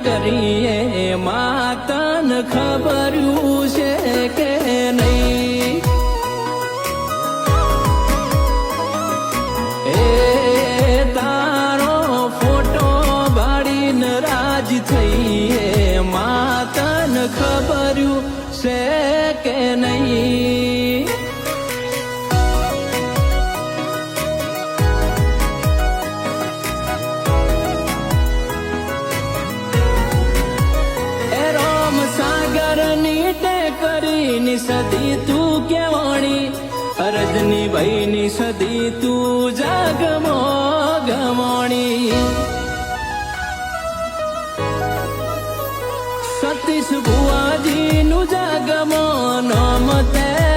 કરીએ માતન ખબર્યું છે કે નહીં એ તારો ફોટો બાળીને રાજ થઈએ માતન ખબર્યું છે કે નહીં ની સદી તું કેવાણી અરજની ભાઈની સદી તું જાગમો ગમણી સતીશ ભુવાજી નું જાગમો નામ તે